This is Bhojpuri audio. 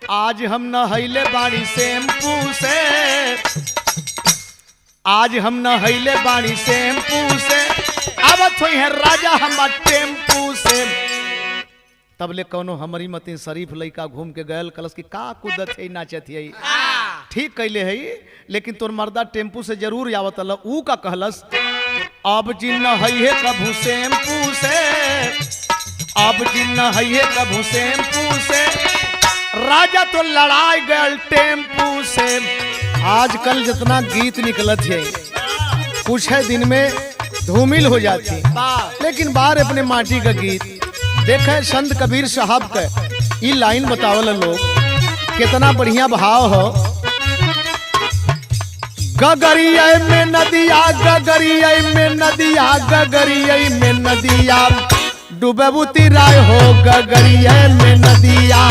आज हम नहैले बाड़ी शैम्पू से, आज हम नहैले बाड़ी शैम्पू से, आवत हुई है राजा हमार टेम्पू से। तबले कौनो हमारी मती शरीफ लड़का घूम के गयल कलस की का कूदत है नाचत है, ठीक कैले है, लेकिन तोर मर्दा टेम्पू से जरूर आवत ल। ऊ का कहलस अब जिन है कभू शैम्पू से, अब जिन है कभू शैम्पू से, राजा तो लड़ाई गयल टेम्पू से। आजकल जितना गीत निकलत है कुछ है दिन में धूमिल हो जाती, लेकिन बाहर अपने माटी का गीत देखे संत कबीर साहब का ये लाइन बतावल लोग कितना बढ़िया भाव हो। गगरिया में नदिया, गगरिया में नदिया, गगरिया में नदिया, डूबे बुती राय हो गगरिया में नदिया।